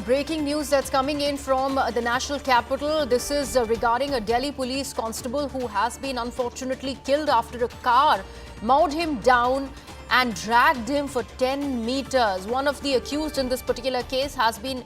breaking news that's coming in from the national capital. This is regarding a Delhi police constable who has been unfortunately killed after a car mowed him down and dragged him for 10 meters. One of the accused in this particular case has been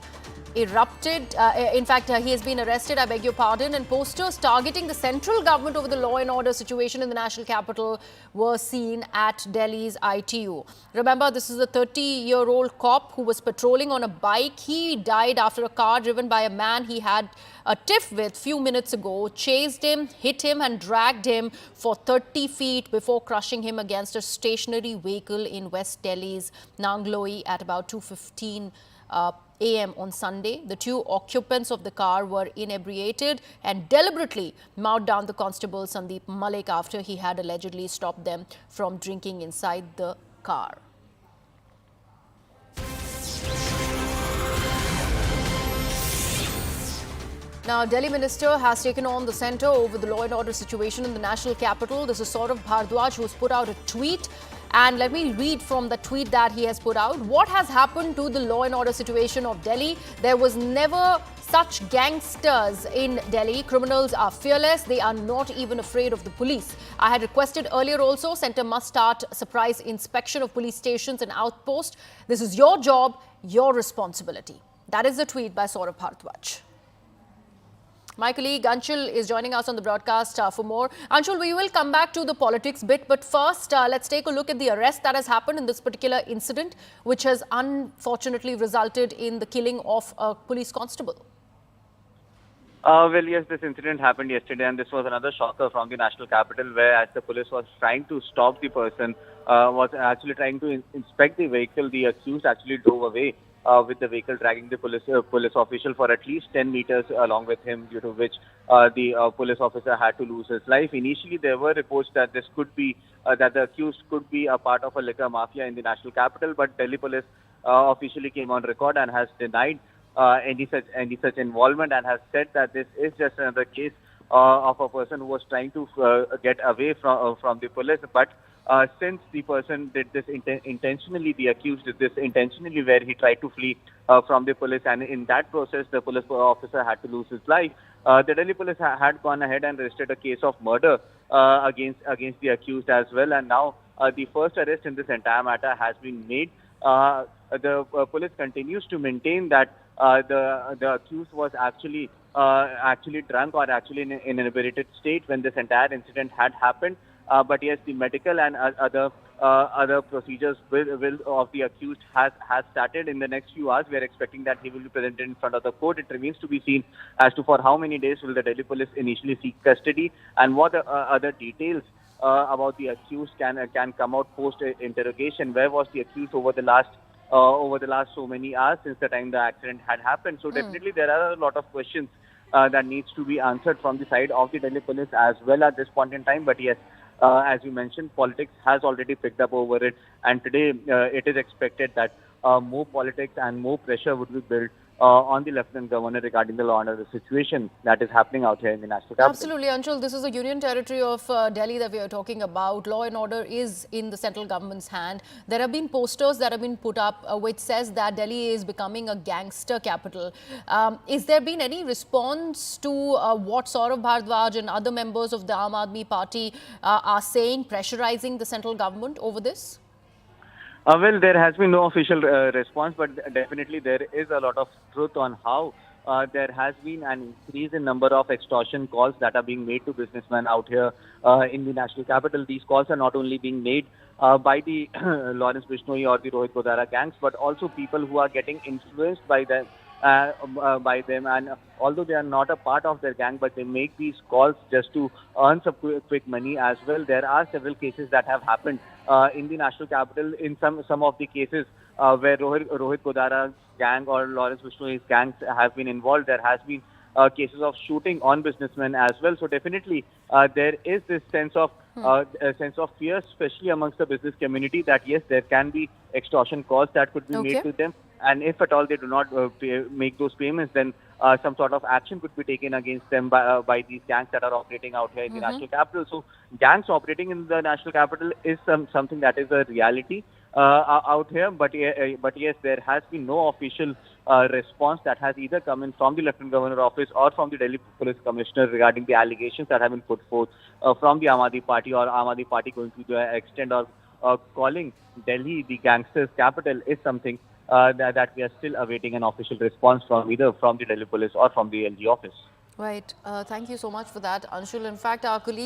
erupted. He has been arrested, I beg your pardon, and posters targeting the central government over the law and order situation in the national capital were seen at Delhi's ITU. Remember, this is a 30-year-old cop who was patrolling on a bike. He died after a car driven by a man he had a tiff with few minutes ago chased him, hit him and dragged him for 30 feet before crushing him against a stationary vehicle in West Delhi's Nangloi at about 2:15 a.m. on Sunday. The two occupants of the car were inebriated and deliberately mowed down the constable Sandeep Malik after he had allegedly stopped them from drinking inside the car. Now, Delhi Minister has taken on the centre over the law and order situation in the national capital. This is Saurabh Bhardwaj, who has put out a tweet. And let me read from the tweet that he has put out. What has happened to the law and order situation of Delhi? There was never such gangsters in Delhi. Criminals are fearless. They are not even afraid of the police. I had requested earlier also, centre must start surprise inspection of police stations and outposts. This is your job, your responsibility. That is the tweet by Saurabh Bhardwaj. My colleague Anshul is joining us on the broadcast for more. Anshul, we will come back to the politics bit, but first let's take a look at the arrest that has happened in this particular incident, which has unfortunately resulted in the killing of a police constable. Well, yes, this incident happened yesterday, and this was another shocker from the national capital, where as the police was trying to stop the person, was actually trying to inspect the vehicle, the accused actually drove away with the vehicle, dragging the police official for at least 10 meters along with him, due to which the police officer had to lose his life. Initially, there were reports that this could be that the accused could be a part of a liquor mafia in the national capital, but Delhi police officially came on record and has denied any such involvement, and has said that this is just another case of a person who was trying to get away from the police, but since the person did this intentionally, the accused did this intentionally, where he tried to flee from the police, and in that process the police officer had to lose his life. The Delhi police had gone ahead and registered a case of murder against the accused as well, and now the first arrest in this entire matter has been made. The police continues to maintain that the accused was actually drunk or actually in an inebriated state when this entire incident had happened. But yes, the medical and other procedures of the accused has started in the next few hours. We are expecting that he will be presented in front of the court. It remains to be seen as to for how many days will the Delhi police initially seek custody, and what other details about the accused can come out post interrogation. Where was the accused over the last so many hours since the time the accident had happened? So definitely there are a lot of questions that needs to be answered from the side of the Delhi police as well at this point in time. But yes, as you mentioned, politics has already picked up over it, and today it is expected that more politics and more pressure would be built on the Lieutenant Governor regarding the law and order situation that is happening out here in the national capital. Absolutely, Anshul. This is a union territory of Delhi that we are talking about. Law and order is in the central government's hand. There have been posters that have been put up which says that Delhi is becoming a gangster capital. Is there been any response to what Saurabh Bhardwaj and other members of the Aam Aadmi Party are saying, pressurizing the central government over this? Well, there has been no official response, but definitely there is a lot of truth on how there has been an increase in number of extortion calls that are being made to businessmen out here in the national capital. These calls are not only being made by the Lawrence Bishnoi or the Rohit Godara gangs, but also people who are getting influenced by them. And although they are not a part of their gang, but they make these calls just to earn some quick money as well. There are several cases that have happened in the national capital. In some of the cases where Rohit Godara's gang or Lawrence Bishnoi's gangs have been involved, there has been cases of shooting on businessmen as well. So definitely there is this sense of fear, especially amongst the business community, that yes, there can be extortion calls that could be made to them. And if at all they do not make those payments, then some sort of action could be taken against them by these gangs that are operating out here in the national capital. So gangs operating in the national capital is something that is a reality out here. But yes, there has been no official response that has either come in from the Lieutenant Governor office or from the Delhi Police Commissioner regarding the allegations that have been put forth from the Aam Aadmi Party, or Aam Aadmi Party going to the extent of calling Delhi the gangsters' capital, is something that we are still awaiting an official response from, either from the Delhi Police or from the LG office. Right. Thank you so much for that, Anshul. In fact, our colleague